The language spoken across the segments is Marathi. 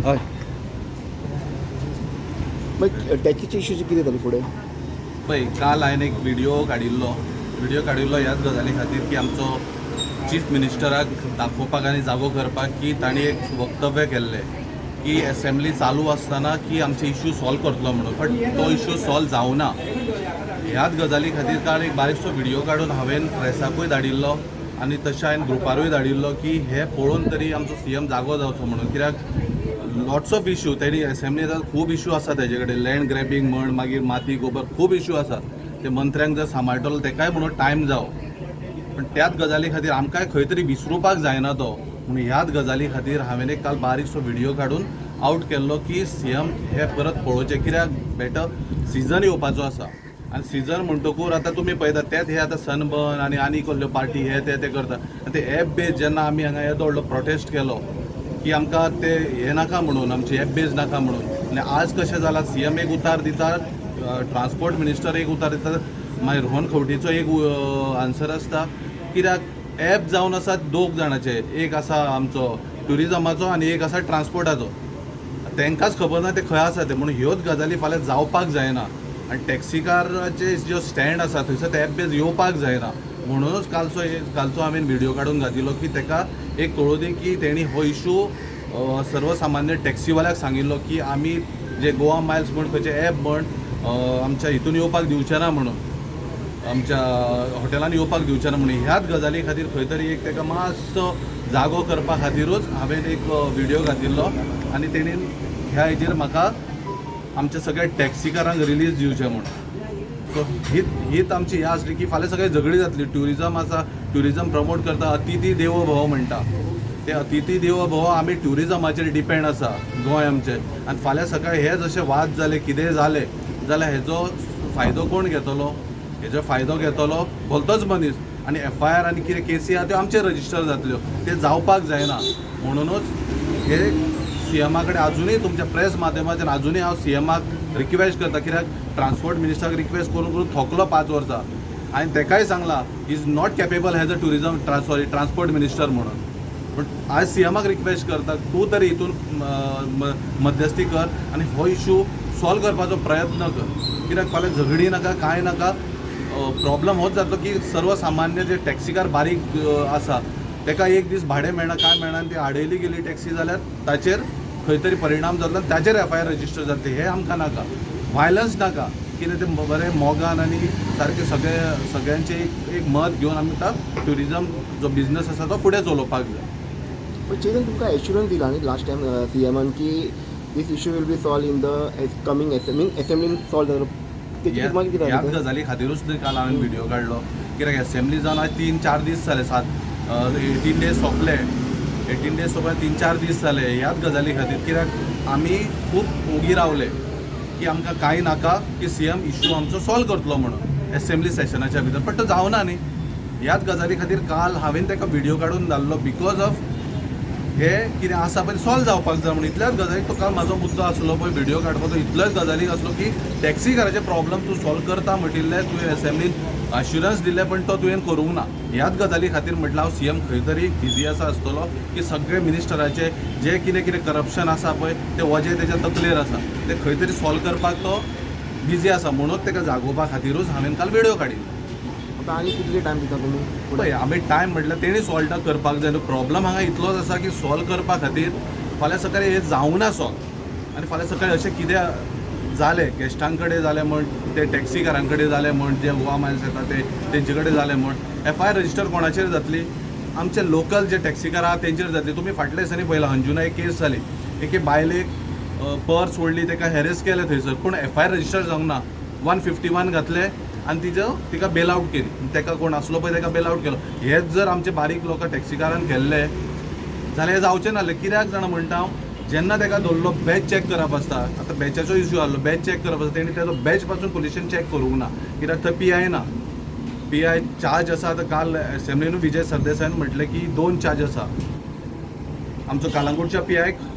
हय मागीर टॅक्सीचे इश्यूज कितें जाली फुडें? पळय, काल हांवें एक व्हिडिओ काडिल्लो ह्याच गजाली खातीर की आमचो चीफ मिनिस्टराक दाखोवपाक आनी जागो करपाक की तांणी एक वक्तव्य केल्लें की असेंब्ली चालू आसतना की आमचे इश्यू सॉल्व करतलो म्हणून, बट तो इश्यू सॉल्व जावना. ह्याच गजाली खातीर काल एक बारीकसो व्हिडिओ काडून हांवें प्रेसाकूय धाडिल्लो आनी तशें हांवें ग्रुपारूय धाडिल्लो की हे पळोवन तरी आमचो सीएम जागो जावचो म्हणून. कित्याक लॉट्स ऑफ इश्यू तेणी असेंब्लीन खूब इश्यू आसा तेजे कडेन, लँड ग्रॅबिंग म्हण, मागीर माती गोबर खूब इश्यू आसा. ते मंत्र्यांक जर सांबाळटलो तेकाय म्हणून टायम जावो, पण त्याच गजाली खातीर आमकांय खंय तरी विसरुपाक जायना तो. म्हणून ह्याच गजाली खातीर हांवें एक काल बारीकसो व्हिडिओ काडून आउट केल्लो की सीएम हे परत पळोवचें. कित्याक बेटर सिजन येवपाचो आसा आनी सिजन म्हणटकूच आतां तुमी पळयता तेच हे आतां सनबर्न आनी कसल्यो पार्टी हे ते करता. आनी ते एप बेज जेन्ना आमी हांगा येदो व्हडलो प्रोटेस्ट केलो की आमकां ते हे नाका म्हणून, आमचे एप बेज नाका म्हणून, आनी आज कशें जालां सीएम एक उतार दिता, ट्रान्सपोर्ट मिनिस्टर एक उतार दिता, मागीर रोहन खंवटेचो एक आन्सर आसता. कित्याक एप जावन आसा दोग जाणांचे, एक आसा आमचो ट्युरिजमाचो आनी एक आसा ट्रान्सपोर्टाचो. तांकांच खबर ना ते खंय आसा ते. म्हणून ह्योच गजाली फाल्यां जावपाक जायना आनी टॅक्सीकाराचे जो स्टँड आसा थंयसर ते एप बेज येवपाक जायना. म्हणूनच कालचो हांवें व्हिडिओ काडून घातिल्लो की ताका एक कळूं दी की तेणी हो इशू सर्वसामान्य टॅक्सीवाल्याक सांगिल्लो की आमी जे गोवा मायल्स म्हण खंयचे एप म्हण आमच्या हितून येवपाक दिवचे ना म्हणून, आमच्या हॉटेलांनी येवपाक दिवचे ना म्हणून. ह्याच गजाली खातीर खंय तरी एक ताका मातसो जागो करपा खातीरूच हांवें एक व्हिडिओ घातिल्लो आनी तेणी ह्या हेजेर म्हाका आमच्या सगळ्या टॅक्सीकारांक रिलीज दिवचें म्हणून. सो हीच आमची हे आसली की फाल्यां सगळी झगडी जातली. ट्युरिजम आसा, ट्युरिजम प्रमोट करता, अतिथी देवो भव म्हणटा, ते अतिथी देवो भव आमी ट्युरिजमाचेर डिपेंड आसा गोंय आमचें. आनी फाल्यां सकाळी हे जशे वाद जाले, कितेंय जालें जाल्यार हेजो फायदो कोण घेतलो? हेजो फायदो घेतलो भलतोच मनीस. आनी FIR आनी कितें केसी आहा त्यो आमचेर रजिस्टर जातल्यो. ते जावपाक जायना. म्हणूनच हे सीएमा कडेन आजुनूय तुमच्या प्रेस माध्यमांतल्यान आजुनूय हांव सीएमाक रिक्वेस्ट करता. कित्याक ट्रान्सपोर्ट मिनिस्टराक रिक्वेस्ट करून करून थकलो 5 वर्सां. हांवें ताकाय सांगलां is not capable as a transport minister म्हणून. पण आज सीएमाक रिक्वेस्ट करता तूं तरी हितून मध्यस्थी कर आनी हो इशू सॉल्व करपाचो प्रयत्न कर. कित्याक फाल्यां झगडी नाका, कांय नाका. प्रॉब्लम होच जातलो की सर्वसामान्य जे टॅक्सीकार बारीक आसा ताका एक दीस भाडें मेळना, काय मेळना, आनी ती आडयली गेली टॅक्सी जाल्यार ताचेर खंय तरी परिणाम जातलो आनी ताचेर FIR रजिस्टर जातली. हे आमकां नाका. व्हायलन्स नाका. कितें ते बरें मोगान आनी सारकें सगळ्यांचें एक मत घेवन आमी आतां ट्युरिजम जो बिझनस आसा तो फुडें चलोवपाक जाय. पण चेतन तुमकां एश्युरन्स दिला न्ही लास्ट टायम सीएमान की this issue will be solve in the coming असेंब्लीन सॉल्व जातलो. ह्याच गजाली खातीरूच काल हांवें व्हिडिओ काडलो. कित्याक असेंब्ली जावन आज 3-4 दीस जाले, 18 डेज सोंपले. 18 डेज सोंपले 3-4 दीस जाले ह्याच गजाली खातीर. कित्याक आमी खूब ओगी रावले की आमकां कांय नाका की सीएम इश्यू आमचो सॉल्व करतलो म्हणून असेंब्ली सेशनाच्या भितर, बट तो जावना न्ही. ह्याच गजाली खातीर काल हांवें ताका व्हिडिओ काडून धाडलो बिकॉज ऑफ हे कितें आसा पळय सॉल्व जावपाक जाय म्हणून. इतल्याच गजाली तो काल म्हाजो मुद्दो आसलो पळय व्हिडिओ काडपाचो, इतल्याच गजालीक आसलो की टॅक्सीकाराचे प्रॉब्लम तूं सॉल्व करता म्हटिल्लें तुवें असेंब्लीन अश्युरन्स दिल्लें पण तो तुवें करूंक ना. ह्याच गजाली खातीर म्हटलं हांव सीएम खंय तरी बिजी आसा आसतलो की सगळे मिनिस्टराचे जे कितें करप्शन आसा पळय ते वजें तेच्या तकलेर आसा, ते खंय तरी सॉल्व करपाक तो बिजी आसा. म्हणून ताका जागोवपा खातीरूच हांवें काल व्हिडिओ काडिल्लो. आतां आनी कितले टायम दिता तुमी? पळय आमी टायम म्हटल्यार तेणी सॉल्व करपाक जाय. प्रॉब्लम हांगा इतलोच आसा की सॉल्व करपा खातीर फाल्यां सकाळी हे जावना सॉल्व. आनी फाल्यां सकाळी अशें कितें जालें गेस्टां कडेन जालें म्हण, ते टॅक्सीकारां कडेन जालें म्हण, जे गोवा मायल्स येता ते तेंचे कडेन जालें म्हण, FIR रजिस्टर कोणाचेर जातली? आमचे लोकल जे टॅक्सीकार आहा तेंचेर जातली. तुमी फाटल्या दिसांनी पळयलां अंजुना एक केस जाली, एके बायलेक पर्स ओडली, ताका हॅरेस केलें थंयसर, पूण FIR रजिस्टर जावंक ना. 151 घातले आनी तिका बेल आवट केली. ताका कोण आसलो पळय ताका बेल आवट केलो. हेच जर आमचे बारीक लोक टॅक्सीकारान केल्ले जाल्यार हे जावचें नासलें. कित्याक जाणा म्हणटा हांव, जेन्ना ताका धरलो बॅच चॅक करप आसता, आतां बॅचाचो इश्यू आसलो, बॅच चॅक करप आसता, तेणी ताजो बॅच पासून पुलिशेन चॅक करूंक ना. कित्याक थंय PI ना. PI चार्ज आसा. आतां काल असेंब्लीनूय विजय सरदेसायन म्हटलें की 2 चार्ज आसा. आमचो कालांगूटच्या PIक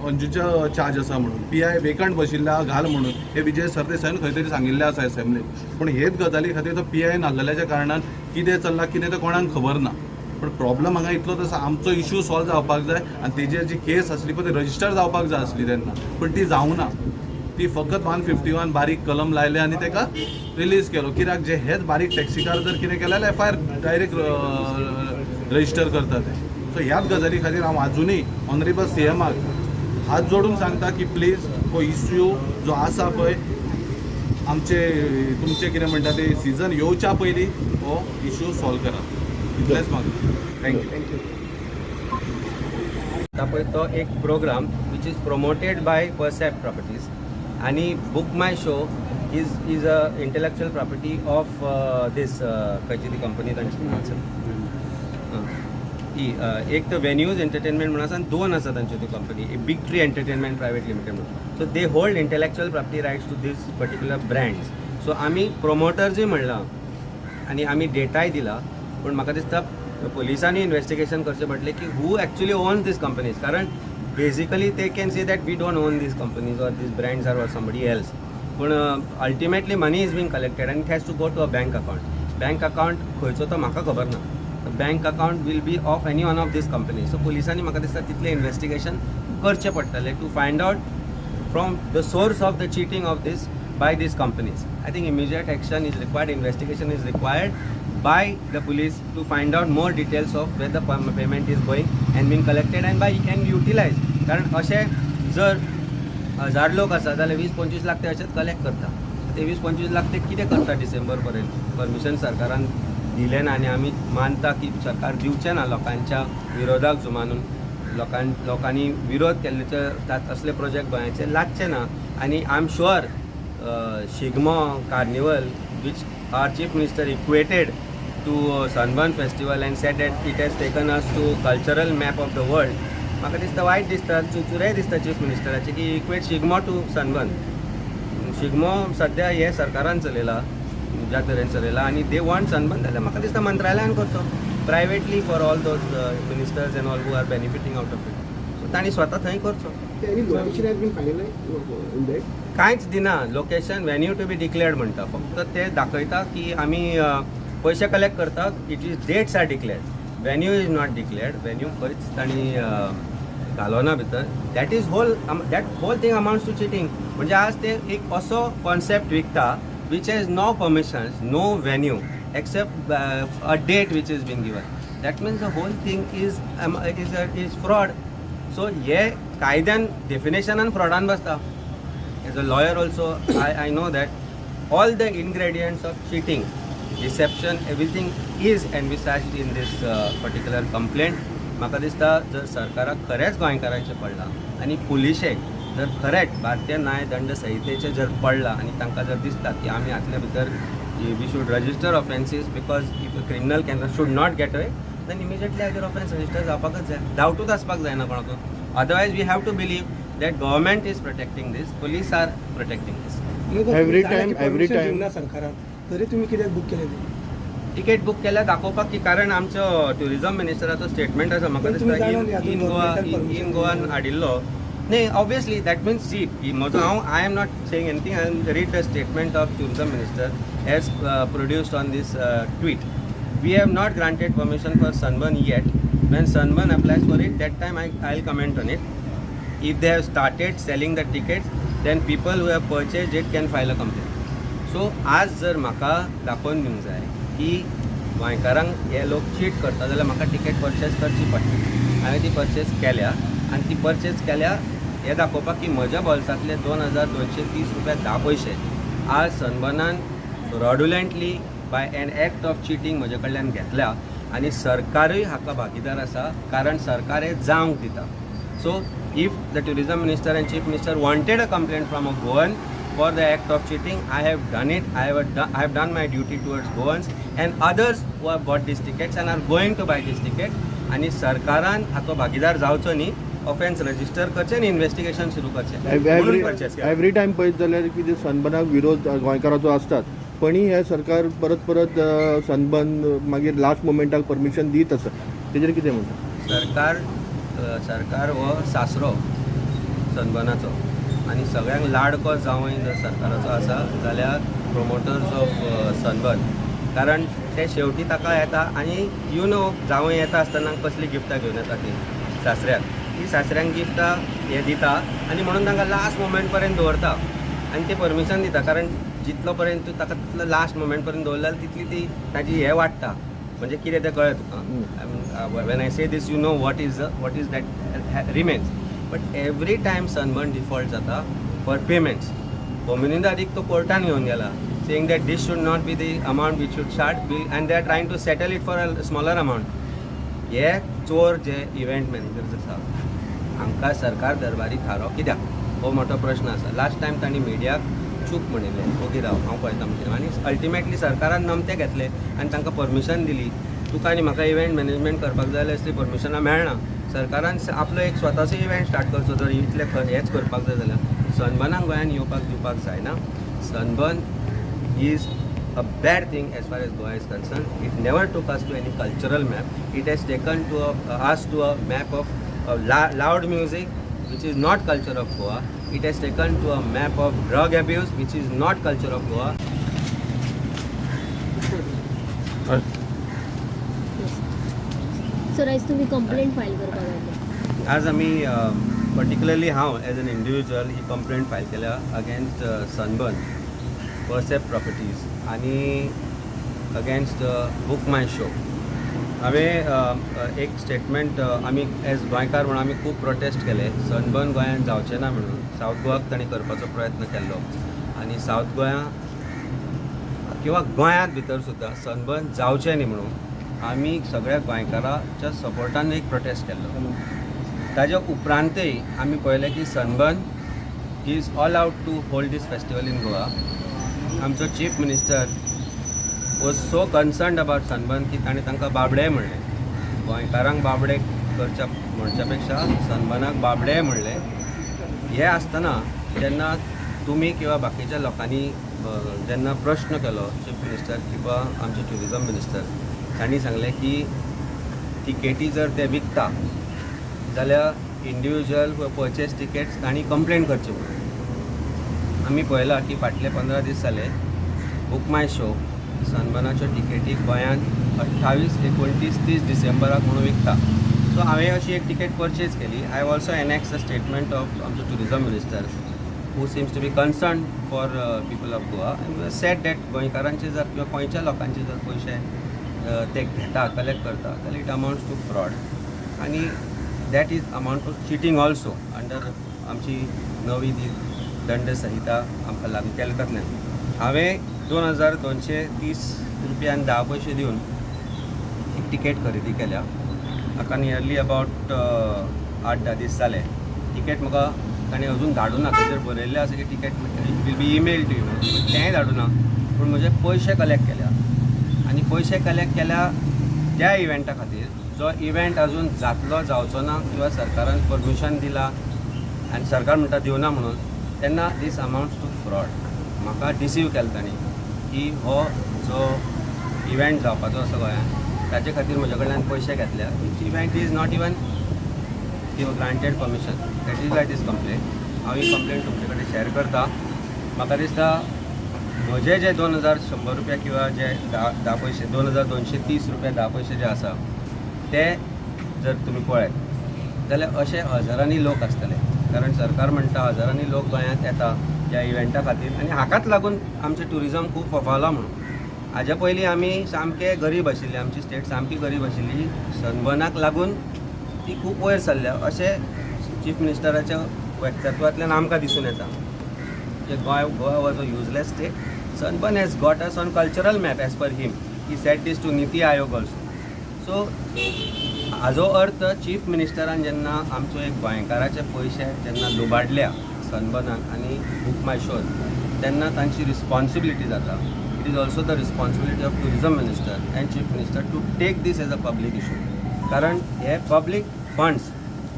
अंजूच्या चार्ज आसा म्हणून, PI वेकंट बशिल्ल्या घाल म्हणून हे विजय सरदेसायन खंय तरी सांगिल्लें आसा असेंब्लीन. पूण हेच गजाली खातीर तो PI नासलेल्याच्या कारणान कितें चल्लां कितें तें कोणाक खबर ना. पण प्रॉब्लम हांगा इतलोच आसा आमचो इश्यू सॉल्व जावपाक जाय आनी तेजेर जी केस आसली पळय ती रजिस्टर जावपाक जाय आसली तेन्ना पण ती जावना ती फकत 151 बारीक कलम लायले आनी ताका रिलीज केलो कित्याक जे हेच बारीक टॅक्सीकार जर कितें केलें जाल्यार FIR डायरेक्ट रजिस्टर करता ते सो ह्याच गजाली खातीर हांव आजुनूय ऑनरेबल CMाक हात जोडून सांगता की प्लीज हो इश्यू जो आसा पळय आमचे तुमचे कितें म्हणटा ते सिजन येवच्या पयलीं हो इश्यू सॉल्व करा इतलेंच म्हाका थँक्यू पळय तो एक program which is promoted by Percept Properties आणि Book My Show is a intellectual property of this खंयची ती कंपनी तांची एक तर वेन्यूज एंटरटेनमेंट म्हणून आसा आनी दोन आसा तांच्यो ती company Big Tree Entertainment Private Limited म्हणून so they hold intellectual property rights to this particular brands so आमी प्रोमोटर्सूय म्हणला आनी आमी डेटाय दिला पूण म्हाका दिसता पोलिसांनी इन्व्हेस्टिगेशन करचें पडलें की who actually owns this companies कारण basically they can say that we don't own this companies or this brands are or somebody else पूण ultimately money is being collected आनी it has to go to a bank account खंयचो तो म्हाका खबर ना bank account will be of any one of this companies so पुलिसांनी म्हाका दिसता तितलें इन्व्हेस्टिगेशन करचें पडटलें to find out from the source of the cheating of these by these companies. I think immediate action is required, investigation is required by the police to find out more details of where the payment is going and being collected and by and utilized. कारण अशें जर 1000 लोक आसा जाल्यार 20-25 लाख ते अशेंच कलेक्ट करता ते 20-25 लाख ते कितें करता डिसेंबर पर्यंत परमिशन सरकारान दिलें ना आनी आमी मानता की सरकार दिवचें ना लोकांच्या विरोधाक जुमानून लोकांनी विरोध केल्ले असले प्रोजेक्ट गोंयाचे लागचे ना आनी I am sure Shigmo Carnival, which our Chief Minister equated to Sunburn Festival and said that it has taken us to cultural map of the world. म्हाका दिसता वायट दिसता चुचुरेय दिसता चीफ मिनिस्टराचे की equate Shigmo to Sunburn Shigmo सद्या हे सरकारान चलयला ज्या तरेन चलयला आनी दे वॉन्ट सनबर्न जाल्यार म्हाका दिसता मंत्रालयान करचो privately for all those ministers and all who are benefiting out of it so तांणी स्वता थंय करचो कांयच दिना location venue to be declared म्हणटा फक्त ते दाखयता की आमी पयशे कलेक्ट करतात it is dates are declared venue is not declared venue खंयच तांणी घालोना भितर that whole thing amounts to cheating म्हणजे आज ते एक असो कॉन्सेप्ट विकता which has no permissions no venue accept a date which is been given that means the whole thing is fraud so हे कायद्यान डेफिनेशनान फ्रॉडान बसता as a lawyer also I know that all the ingredients of cheating deception everything is envisaged in this particular complaint म्हाका दिसता जर सरकाराक खरेंच गोंयकारांचें पडलां आनी पुलिशेक जर खरेंच भारतीय न्याय दंड संहितेचें जर पडलां आनी तांकां जर दिसता की आमी हातल्या भितर we should register offences because if a criminal can should not get away then immediately हाजेर ऑफेन्स रजिस्टर जावपाकच जाय डावटूच आसपाक जायना कोणाक otherwise we have to believe that government is protecting this, police are protecting this. Every time सरकारान तरी तुम्ही कित्याक बुक केले तिकेट बुक केल्या दाखोवपाक की कारण आमचो ट्युरिझम मिनिस्टराचो स्टेटमेंट आसा म्हाका दिसता इन गोवान हाडिल्लो न्ही ऑब्वियसली दॅट मिन्स सी म्हजो I am not saying anything I am read the statement of tourism minister as produced on these tweet we have not granted permission for Sunburn yet when Sunburn applies for it that time I will comment on it if they have started selling the tickets then people who have purchased it can file a complaint so आज जर म्हाका दाखोवन दिवंक जाय की गोंयकारांक हे लोक चीट करता जाल्यार म्हाका तिकेट परचेज करची पडटा हांवें ती परचेज केल्या आनी ती परचेज केल्या हे दाखोवपाक की म्हज्या बॉल्सांतले 2230 रुपया 10 पयशे आज सनबर्नान fraudulently by an act of cheating म्हजे कडल्यान घेतल्या आनी सरकारूय हाका भागीदार आसा कारण सरकार हे जावंक दिता so if the tourism minister and chief minister wanted a complaint from a Goan for the act of cheating, I have done it. I have done my duty towards Goans and others who have bought these tickets and are going to buy this ticket. आणि सरकारान हाचो भागीदार जावचो न्ही ऑफेन्स रजिस्टर करचें आनी इन्व्हेस्टिगेशन सुरू करचें एवरी टायम पळयत जाल्यार कितें सनबर्नाक विरोध गोंयकाराचो आसतात पण हे सरकार परत सनबर्न मागीर लास्ट मोमेंटाक परमिशन दीत आसा तेजेर कितें म्हणटा सरकार हो सासरो सनबर्नाचो आनी सगळ्यांक लाडको जावंय जर सरकाराचो आसा जाल्यार प्रोमोटर्स ऑफ सनबर्न कारण ते शेवटी ताका येता आनी यू नो जावं येता आसतना कसली गिफ्टां घेवन येता ती सासऱ्याक. ती सासऱ्यांक गिफ्टां हे दिता आनी म्हणून तांकां लास्ट मोमेंट पर्यंत दवरता आनी ते परमिशन दिता. कारण जितलो पर्यंत तूं ताका तितलो लास्ट मोमेंट पर्यंत दवरल्यार तितली ती ताजी हे वाडटा. म्हणजे कितें तें कळ्ळें तुका. When I say this you know what is that remains. But every time Sunburn default जाता फॉर पेमेंट्स. होमिनिदारीक तो कोर्टान घेवन गेला saying that this should not be the amount which should start bill and they are trying to settle it for a smaller amount. हे चोर जे इव्हेंट मॅनेजर्स आसा हांकां सरकार दरबारी थारो कित्याक हो मोठो प्रश्न आसा. लास्ट टायम तांणी मिडियाक चूक म्हणिल्लें ओके राव हांव पळयता म्हणजे आनी अल्टिमेटली सरकारान नमते घेतले आनी तांकां परमिशन दिली. तुका आनी म्हाका इव्हेंट मॅनेजमेंट करपाक जाय जाल्यार असली परमिशनां मेळना. सरकारान आपलो एक स्वताचो इव्हेंट स्टार्ट करचो जर इतले हेच करपाक जाय जाल्यार सनबर्नाक गोंयान येवपाक दिवपाक जायना. Sunburn is a bad thing as far as Goa is concerned. It never took us to any cultural map. It has taken us to a map of loud music, which is not culture of Goa. It has taken to a map of drug abuse, which is not culture of Goa. Sir आज तुम्ही कंप्लेंट फाईल करपाक आयले. आज आमी पर्टिक्युलरली हांव as an individual he complaint file केल्या अगेन्स्ट सनबर्न परसेप्ट प्रॉपर्टीज आनी अगेन्स्ट बूक माय शो. हांवें एक स्टेटमेंट आमी एज गोंयकार म्हणून आमी खूब प्रोटेस्ट केले. सनबर्न गोंयांत जावचें ना म्हणून सावथ गोवाक तांणी करपाचो प्रयत्न केल्लो आनी सावथ गोंया किंवा गोंयांत भितर सुद्दां सनबर्न जावचें न्ही म्हणून आमी सगळ्या गोंयकाराच्या सपोर्टान एक प्रोटेस्ट केल्लो. ताज्या उपरांतय आमी पळयलें की Sunburn is all out to hold this festival in Goa. आमचो chief minister was so concerned about Sunburn की ताणें तांकां बाबडे म्हणलें. गोंयकारांक बाबडे करच्या म्हणच्या पेक्षा सनबर्नाक बाबडे म्हणलें. हे आसतना जेन्ना तुमी किंवा बाकीच्या लोकांनी जेन्ना प्रश्न केलो चीफ मिनिस्टर किंवा आमचे ट्युरिजम मिनिस्टर तांणी सांगलें की तिकेटी जर ते विकता जाल्यार इंडिविज्युअल परचेस टिकेट्स तांणी कंप्लेन करची म्हणून. आमी पळयलां की फाटले 15 दीस जाले बूक माय शो सनबर्नाच्यो टिकेटी गोंयांत 28, 29, 30 डिसेंबराक म्हणून विकता. सो हांवें अशी एक टिकेट परचेज केली. I have also annex a statement of आमचो tourism minister who seems to be concern for people of Goa and said that गोंयकारांचे जर किंवा गोंयच्या लोकांचे जर पयशे ते घेता कलेक्ट करता जाल्यार इट अमाउंट्स टू फ्रॉड आनी that is amount to cheating also under आमची नवी ती दंड संहिता आमकां लागू केल्या तातल्यान. हांवें 2230 रुपयान 10 पयशे दिवन एक टिकेट खरेदी केल्या. म्हाका नियरली अबावट 8-10 दीस जाले. टिकेट म्हाका ताणें अजून धाडूं ना. ताचेर बरयल्लें आसा की ticket will be email to you म्हणून तेंय धाडूं ना. पूण म्हजे पयशे कलेक्ट केल्या आनी पयशे कलेक्ट केल्या त्या इव्हेंटा खातीर जो इव्हेंट अजून जातलो जावचो ना किंवा सरकारान परमिशन दिला आनी सरकार म्हणटा दिवना म्हणून तेन्ना दीस अमाउंट्स टू फ्रॉड. म्हाका डिसीव केलो तांणी की हो जो इव्हेंट जावपाचो आसा गोंयांत ताचे खातीर म्हजे कडल्यान पयशे घेतल्या. Which event is not even granted permission. That is why these complaint. हांव ही कंप्लेंट तुमचे कडेन शेअर करता. म्हाका दिसता म्हजे जे 2100 रुपया किंवा जे 10 पयशे 2230 रुपया 10 पयशे जे आसा ते जर तुमी पळयत जाल्यार अशे हजारांनी लोक आसतले. कारण सरकार म्हणटा हजारांनी लोक गोंयांत येता ह्या इव्हेंटा खातीर आनी हाकाच लागून आमचें ट्युरिजम खूब फोफावला म्हणून. हाज्या पयलीं आमी सामके गरीब आशिल्ले. आमची स्टेट सामकी गरीब आशिल्ली. सनबर्नाक लागून ती खूब वयर सरल्या अशें चीफ मिनिस्टराच्या वक्तव्यातल्यान आमकां दिसून येता. Goa was a useless state. Sunburn has got us on cultural map as per him. He set this to NITI Aayog also. So हाजो अर्थ चीफ मिनिस्टरान जेन्ना आमचो एक गोंयकाराचे पयशे जेन्ना लुबाडल्या सनबर्नाक आनी बूक माय शोज तेन्ना तांची रिस्पॉन्सिबिलिटी जाता. It is also the responsibility of tourism minister and chief minister to take these as a public issue. कारण हे पब्लीक फंड्स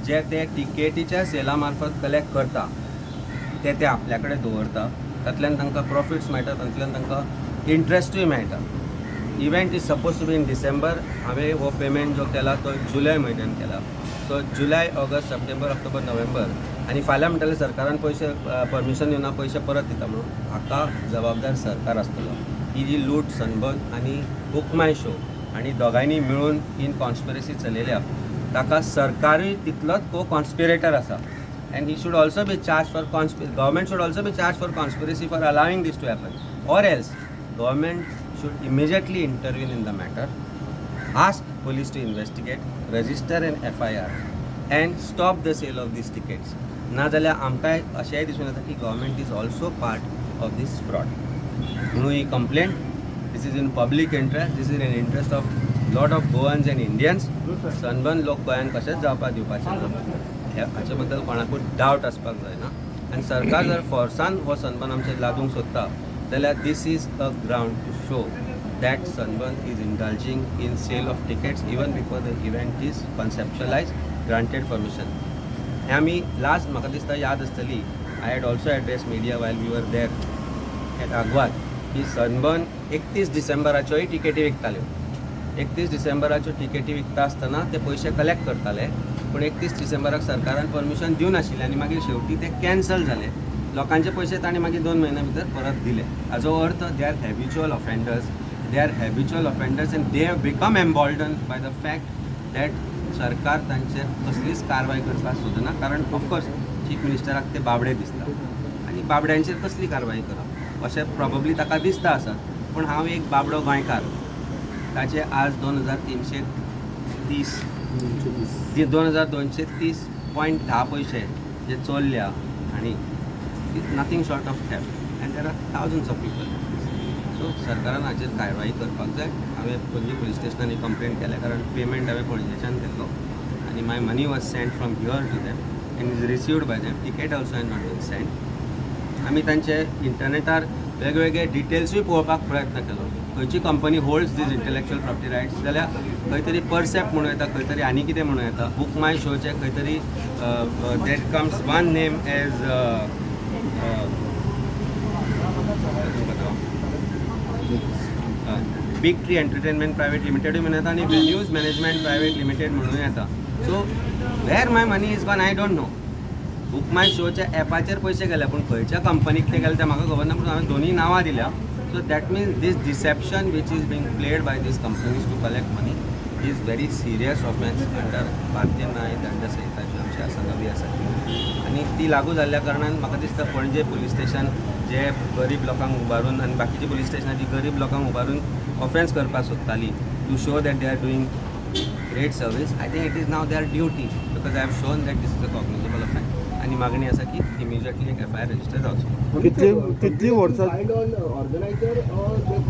जे ते टिकेटीच्या सेला मार्फत कलेक्ट करता ते आपल्या कडेन दवरता. तातूंतल्यान तांकां प्रॉफिट्स मेळटा. तातूंतल्यान तांकां इंट्रस्टूय मेळटा. Event is suppose to be in December. हांवें हो पेमेंट जो केला तो जुलय म्हयन्यान केला. सो जुलय, ऑगस्ट, सप्टेंबर, ऑक्टोबर, नोव्हेंबर आनी फाल्यां म्हणटाले सरकारान पयशे परमिशन दिवना पयशे परत दिता म्हणून हाका जबाबदार सरकार आसतलो. ही जी लूट सनबर्न आणि बुक माय शो आणि दोगांयनी मेळून इन कॉन्स्पिरसी चलयल्या ताका सरकारूय तितलोच को कॉन्स्पिरेटर आसा and he should also be charged for government should also be charged for conspiracy for allowing this to happen, or else government should immediately intervene in the matter, ask police to investigate, register an FIR and stop the sale of these tickets. ना जाल्यार आमकांय अशेंय दिसून येता की government is also part of this fraud. म्हणून ही complaint, this is in public interest, this is in interest of lot of Goans and Indians. Sunburn लोक गोंयांत कशेंच जावपाक दिवपाचे हाचे बद्दल कोणाकूच डावट आसपाक जायना आनी सरकार जर फोर्सान हो सनबर्न आमचे लादूंक सोदता जाल्यार this is a ground to show that Sunburn is indulging in sale of tickets even before the event is conceptualise granted permission. हें आमी लास्ट म्हाका दिसता याद आसतली I had also address media while we were there eight Aguada की सनबर्न 31 डिसेंबराच्योय टिकेटी विकताल्यो. 31 डिसेंबराच्यो टिकेटी विकता आसतना ते पयशे कलेक्ट करताले पूण 31 डिसेंबराक सरकारान परमिशन दिवं नाशिल्लें आनी मागीर शेवटी ते कॅन्सल जाले. लोकांचे पयशे तांणी मागीर 2 म्हयन्या भितर परत दिले. हाचो अर्थ they are habitual offenders and they have become emboldened by the fact that सरकार तांचेर कसलीच कारवाय करपाक सोदना कारण ऑफकोर्स चीफ मिनिस्टराक ते बाबडे दिसता आनी बाबड्यांचेर कसली कारवाय करप अशें प्रॉबब्ली ताका दिसता आसत. पूण हांव एक बाबडो गोंयकार, ताचे आज 2230.10 पैसे जे चोरल्या आनी nothing short of theft and there are thousands of people. So सरकारान हाचेर कारवाई करपाक जाय. हांवें पणजी पुलीस स्टेशनांनी कंप्लेंट केल्या कारण पेमेंट हांवें पणजेच्यान केल्लो आनी my money was send from here to them and is received by them. Ticket also has not been send. आमी तांचे इंटरनेटार वेगवेगळे डिटेल्सूय पळोवपाक प्रयत्न केलो. खंयची company holds these intellectual property rights जाल्यार खंय तरी परसेप्ट म्हणून येता, खंय तरी आनी कितें म्हणून येता. बुक माय शोचे खंय तरी that comes one name as Big Tree Entertainment Private लिमिटेडूय म्हणून येता आनी न्यूज मॅनेजमेंट प्रायवेट लिमिटेड म्हणून येता. So where my money is gone I don't know. Book My शोच्या एपाचेर पयशे गेले पूण खंयच्या कंपनीक ते गेले तें म्हाका खबर ना पूण हांवें दोनूय नांवां दिल्या. So that means this deception which is being played by these companies to collect money is very serious offense under भारतीय न्याय दंड संहिता जी आमची आसा नवी आसा आनी ती लागू जाल्ल्या कारणान म्हाका दिसता पणजे पुलीस स्टेशन जे गरीब लोकांक उबारून आनी बाकीची पुलीस स्टेशनां जी गरीब लोकांक उबारून ऑफेन्स करपाक सोदताली to show that they are doing great service. I think it is now their duty because I have shown that this is a cognizable offence आनी मागणी आसा की इमिजिएटली एक FIR रजिस्टर जावचो. कितली वर्सां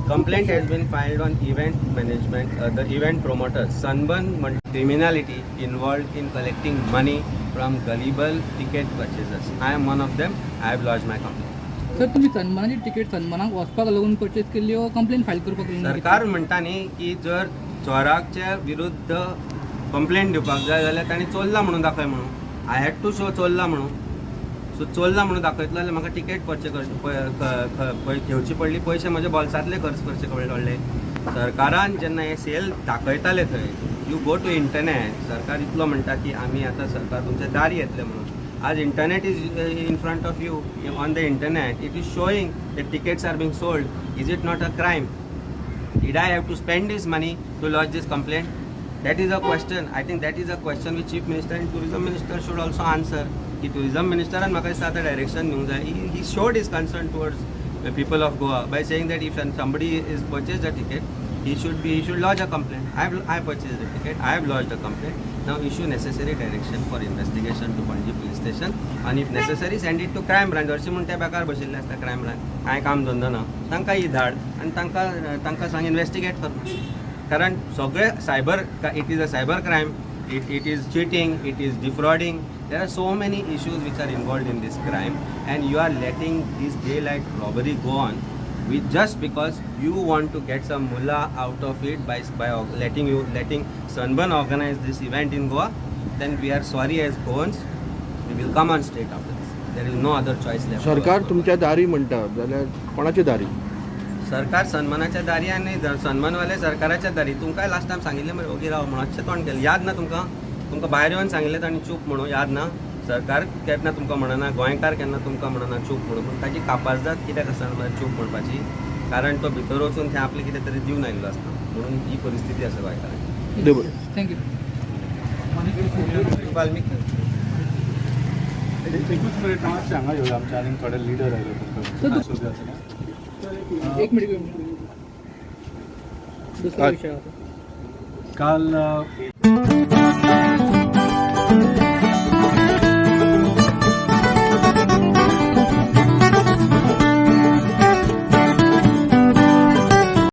Complaint has been filed on event management, the event promoters. Sunburn criminality involved in collecting money from gullible ticket purchasers. I am one of them. I have lodged my complaint. Sir तुम्ही सन्मानाची तिकेट सन्मानाक वचपाक लागून परचेस केल्ली हो कंप्लेन फायल करपाक लागून? सरकार म्हणटा न्ही की जर चोराच्या विरुद्ध कंप्लेंट दिवपाक जाय जाल्यार तांणी चोरला म्हणून दाखय म्हणून. आय हॅड टू शो चोरला म्हणून. सो चोरला म्हणून दाखयतलो जाल्यार म्हाका टिकेट घेवची पडली. पयशे म्हज्या बोल्सांतले खर्च करचे पडले. सरकारान जेन्ना हे सेल दाखयताले थंय यू गो टू इंटरनेट, सरकार इतलो म्हणटा की आमी आतां सरकार तुमचे दारी येतले म्हणून. आज internet is in front of you on the internet. It is showing that tickets are being sold. Is it not a crime? Did I have to spend this money to lodge this complaint? That is a question. I think that is a question which Chief Minister and Tourism Minister should also answer. The Tourism Minister and म्हाका दिसता direction दिवंक जाय. He showed his concern towards the people of Goa by saying that if somebody is purchased a ticket, he should lodge a complaint. I purchased a ticket. I have lodged a complaint. Now issue necessary direction for investigation to Panji police station and if necessary send it to crime branch. हरशीं म्हूण ते बेकार बशिल्ले आसता क्रायम ब्रांच. कांय काम धंदो ना तांकां ही धाड आनी तांकां सांग इन्वेस्टिगेट कर. कारण सगळे cyber it is a cyber crime, it is cheating, it is defrauding. There are so many issues which are involved in this crime and you are letting this daylight robbery go on with just because you want to get some mullah out of it by letting Sunburn organize this event in Goa. Then we are sorry as Goans, we will come on straight after this. There is no other choice left. सरकार तुमच्या दारी म्हणटा जाल्यार कोणाच्या दारी? सरकार सन्मानाच्या दारी आनी सन्मानवाले सरकाराच्या दारी. तुमकांय लास्ट टायम सांगिल्लें मरे ओगी राव म्हणून अशें तोंड केलें. याद ना तुमकां भायर येवन सांगिल्लें तांणी चूप म्हणून? याद ना? सरकार केन्ना तुमकां म्हणना, गोंयकार केन्ना तुमकां म्हणना चूप म्हणून. पूण ताची कापाजदाद कित्याक आसा मरे चूप म्हणपाची? कारण तो भितर वचून थंय आपले कितें तरी दिवन आयिल्लो आसता म्हणून ही परिस्थिती आसा गोंयकारांची. देव बरें. थँक्यू. वाल्मिकी एकूच मिनिट मातशें हांगा येवया आमचे आनीक थोडे लिडर आयले एक मिनिट दुसरा काय? विषय होता. काल